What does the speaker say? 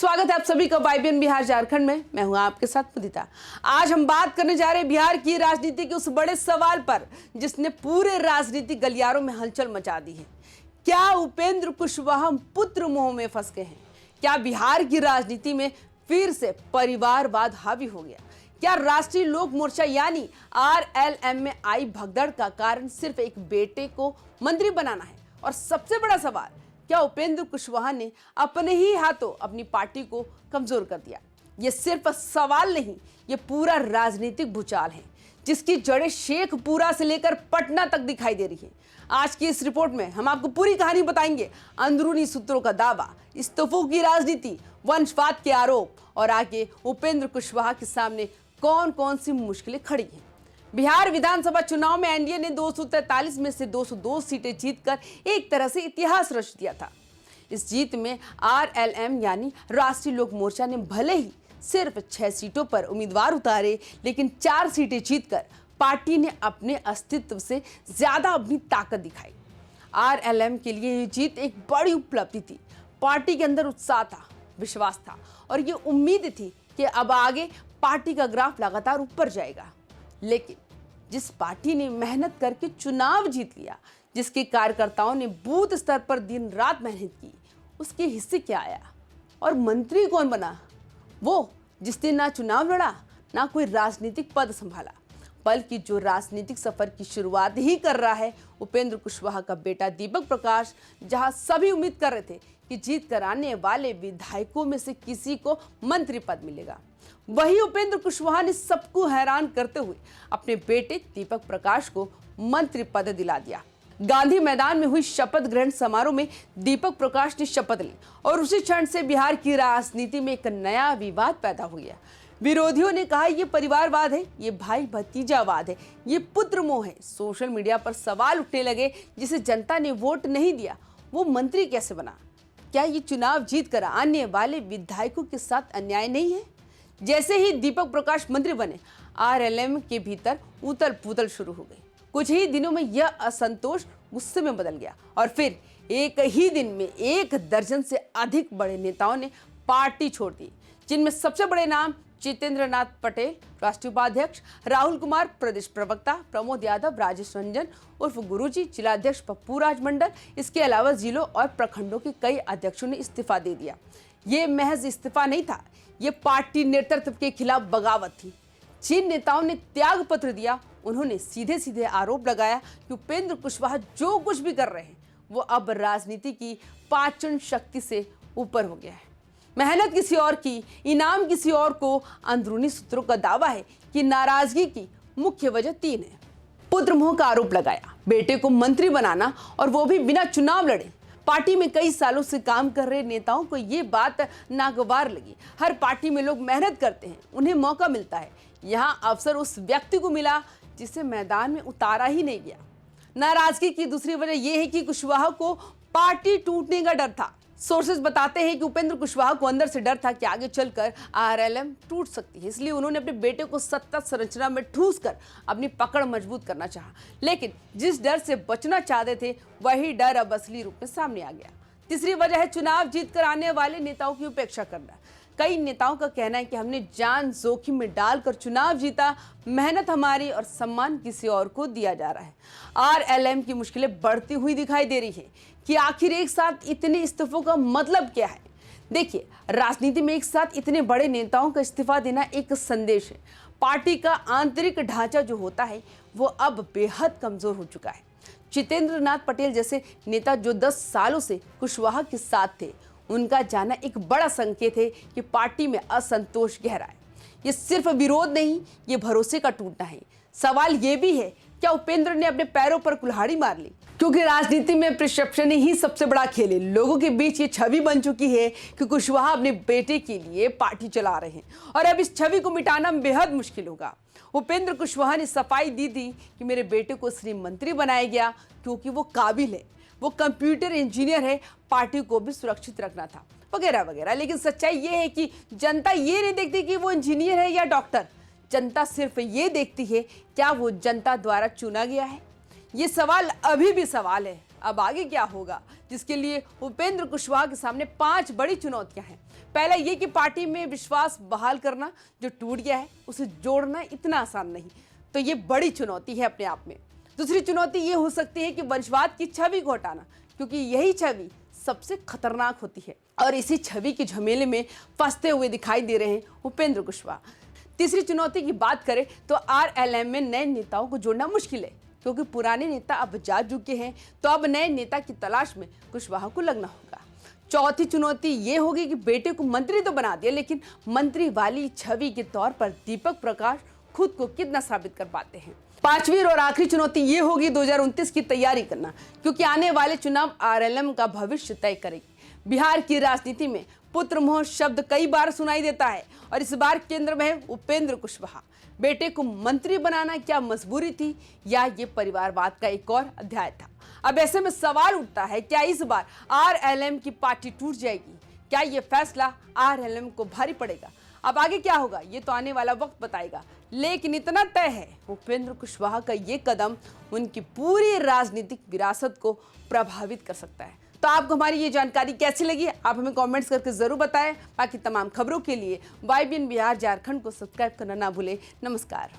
स्वागत है आप सभी का वाइबियन बिहार झारखंड में। मैं हूं आपके साथ मुदिता। आज हम बात करने जा रहे हैं बिहार की राजनीति के उस बड़े सवाल पर जिसने पूरे राजनीतिक गलियारों में हलचल मचा दी है। क्या उपेंद्र कुशवाहा पुत्र मोह में फंस गए हैं? क्या बिहार की राजनीति में फिर से परिवारवाद हावी हो गया? क्या राष्ट्रीय लोक मोर्चा यानी RLM में आई भगदड़ का कारण सिर्फ एक बेटे को मंत्री बनाना है? और सबसे बड़ा सवाल, क्या उपेंद्र कुशवाहा ने अपने ही हाथों अपनी पार्टी को कमजोर कर दिया? ये सिर्फ सवाल नहीं, ये पूरा राजनीतिक भूचाल है जिसकी जड़ें शेखपुरा से लेकर पटना तक दिखाई दे रही है। आज की इस रिपोर्ट में हम आपको पूरी कहानी बताएंगे। अंदरूनी सूत्रों का दावा, इस्तीफों की राजनीति, वंशवाद के आरोप और आगे उपेंद्र कुशवाहा के सामने कौन कौन सी मुश्किलें खड़ी हैं। बिहार विधानसभा चुनाव में एनडीए ने 243 में से 202 सीटें जीतकर एक तरह से इतिहास रच दिया था। इस जीत में RLM यानी राष्ट्रीय लोक मोर्चा ने भले ही सिर्फ 6 सीटों पर उम्मीदवार उतारे, लेकिन 4 सीटें जीतकर पार्टी ने अपने अस्तित्व से ज्यादा अपनी ताकत दिखाई। RLM के लिए ये जीत एक बड़ी उपलब्धि थी। पार्टी के अंदर उत्साह था, विश्वास था और ये उम्मीद थी कि अब आगे पार्टी का ग्राफ लगातार ऊपर जाएगा। लेकिन जिस पार्टी ने मेहनत करके चुनाव जीत लिया, जिसके कार्यकर्ताओं ने बूथ स्तर पर दिन रात मेहनत की, उसके हिस्से क्या आया? और मंत्री कौन बना? वो जिसने ना चुनाव लड़ा, ना कोई राजनीतिक पद संभाला, बल्कि जो राजनीतिक सफर की शुरुआत ही कर रहा है, उपेंद्र कुशवाहा का बेटा दीपक प्रकाश। जहां सभी उम्मीद कर रहे थे कि जीत कर आने वाले विधायकों में से किसी को मंत्री पद मिलेगा, वही उपेंद्र कुशवाहा ने सबको हैरान करते हुए अपने बेटे दीपक प्रकाश को मंत्री पद दिला दिया। गांधी मैदान में हुई शपथ ग्रहण समारोह में दीपक प्रकाश ने शपथ ली और उसी क्षण से बिहार की राजनीति में एक नया विवाद पैदा हो गया। विरोधियों ने कहा ये परिवारवाद है, ये भाई भतीजावाद है, ये पुत्र मोह है। सोशल मीडिया पर सवाल उठने लगे, जिसे जनता ने वोट नहीं दिया वो मंत्री कैसे बना? क्या ये चुनाव जीत कर आने वाले विधायकों के साथ अन्याय नहीं है? जैसे ही दीपक प्रकाश मंत्री बने, RLM के भीतर उथल पुथल शुरू हो गई। कुछ ही दिनों में यह असंतोष गुस्से में बदल गया और फिर एक ही दिन में 1 दर्जन से अधिक बड़े नेताओं ने पार्टी छोड़ दी, जिनमें सबसे बड़े नाम जितेंद्र नाथ पटेल राष्ट्रीय उपाध्यक्ष, राहुल कुमार प्रदेश प्रवक्ता, प्रमोद यादव, राजेश रंजन उर्फ गुरुजी जिलाध्यक्ष पप्पू राजमंडल। इसके अलावा जिलों और प्रखंडों के कई अध्यक्षों ने इस्तीफा दे दिया। ये महज इस्तीफा नहीं था, ये पार्टी नेतृत्व के खिलाफ बगावत थी। जिन नेताओं ने त्याग पत्र दिया, उन्होंने सीधे सीधे आरोप लगाया कि उपेंद्र कुशवाहा जो कुछ भी कर रहे हैं वो अब राजनीति की पाचन शक्ति से ऊपर हो गया है। मेहनत किसी और की, इनाम किसी और को। अंदरूनी सूत्रों का दावा है कि नाराजगी की मुख्य वजह 3 है। पुत्र मोह का आरोप लगाया, बेटे को मंत्री बनाना और वो भी बिना चुनाव लड़े। पार्टी में कई सालों से काम कर रहे नेताओं को ये बात नागवार लगी। हर पार्टी में लोग मेहनत करते हैं, उन्हें मौका मिलता है। यहाँ अवसर उस व्यक्ति को मिला जिसे मैदान में उतारा ही नहीं गया। नाराजगी की दूसरी वजह यह है कि कुशवाहा को पार्टी टूटने का डर था। सोर्सेज बताते हैं कि उपेंद्र कुशवाहा को अंदर से डर था कि आगे चलकर RLM टूट सकती है, इसलिए उन्होंने अपने बेटे को सत्ता संरचना में ठूस कर अपनी पकड़ मजबूत करना चाहा। लेकिन जिस डर से बचना चाहते थे, वही डर अब असली रूप में सामने आ गया। तीसरी वजह है चुनाव जीतकर आने वाले नेताओं की उपेक्षा करना। कई नेताओं का कहना है कि हमने जान जोखिम में डालकर चुनाव जीता, मेहनत हमारी और सम्मान किसी और को दिया जा रहा है। RLM की मुश्किलें बढ़ती हुई दिखाई दे रही है कि आखिर एक साथ इतने इस्तीफों का मतलब क्या है। देखिए, राजनीति में एक साथ इतने बड़े नेताओं का इस्तीफा देना एक संदेश है। पार्टी का आंतरिक ढांचा जो होता है वो अब बेहद कमजोर हो चुका है। जितेंद्र नाथ पटेल जैसे नेता जो 10 सालों से कुशवाहा के साथ थे, उनका जाना एक बड़ा संकेत है कि पार्टी में असंतोष गहरा है। ये सिर्फ विरोध नहीं, ये भरोसे का टूटना है। सवाल ये भी है, क्या उपेंद्र ने अपने पैरों पर कुल्हाड़ी मार ली? क्योंकि राजनीति में परसेप्शन ही सबसे बड़ा खेल है। लोगों के बीच ये छवि बन चुकी है कि कुशवाहा अपने बेटे के लिए पार्टी चला रहे हैं और अब इस छवि को मिटाना बेहद मुश्किल होगा। उपेंद्र कुशवाहा ने सफाई दी थी कि मेरे बेटे को सिर्फ मंत्री बनाया गया क्योंकि वो काबिल है, वो कंप्यूटर इंजीनियर है, पार्टी को भी सुरक्षित रखना था, वगैरह वगैरह। लेकिन सच्चाई ये है कि जनता ये नहीं देखती कि वो इंजीनियर है या डॉक्टर। जनता सिर्फ ये देखती है क्या वो जनता द्वारा चुना गया है। ये सवाल अभी भी सवाल है अब आगे क्या होगा, जिसके लिए उपेंद्र कुशवाहा के सामने 5 बड़ी चुनौतियां हैं। पहला ये कि पार्टी में विश्वास बहाल करना जो टूट गया है उसे जोड़ना इतना आसान नहीं, तो ये बड़ी चुनौती है अपने आप में। दूसरी चुनौती ये हो सकती है कि वंशवाद की छवि को हटाना, क्योंकि यही छवि सबसे खतरनाक होती है और इसी छवि के झमेले में फंसते हुए दिखाई दे रहे हैं उपेंद्र कुशवाहा। तीसरी चुनौती की बात करें तो आरएलएम में नए नेताओं को जोड़ना मुश्किल है, क्योंकि पुराने नेता अब जा चुके हैं, तो अब नए नेता की तलाश में कुशवाहा को लगना होगा। चौथी चुनौती ये होगी कि बेटे को मंत्री तो बना दिया, लेकिन मंत्री वाली छवि के तौर पर दीपक प्रकाश खुद को कितना साबित कर पाते हैं। पांचवी और आखिरी चुनौती ये होगी 2029 की तैयारी करना, क्योंकि आने वाले चुनाव आरएलएम का भविष्य तय करेगी। बिहार की राजनीति में पुत्र मोह शब्द कई बार सुनाई देता है और इस बार केंद्र में है उपेंद्र कुशवाहा। बेटे को मंत्री बनाना क्या मजबूरी थी या ये परिवारवाद का एक और अध्याय था? अब ऐसे में सवाल उठता है, क्या इस बार आरएलएम की पार्टी टूट जाएगी? क्या ये फैसला आरएलएम को भारी पड़ेगा? अब आगे क्या होगा ये तो आने वाला वक्त बताएगा, लेकिन इतना तय है उपेंद्र कुशवाहा का ये कदम उनकी पूरी राजनीतिक विरासत को प्रभावित कर सकता है। तो आपको हमारी ये जानकारी कैसी लगी आप हमें कमेंट्स करके जरूर बताएं। बाकी तमाम खबरों के लिए YBN बिहार झारखंड को सब्सक्राइब करना ना भूलें। नमस्कार।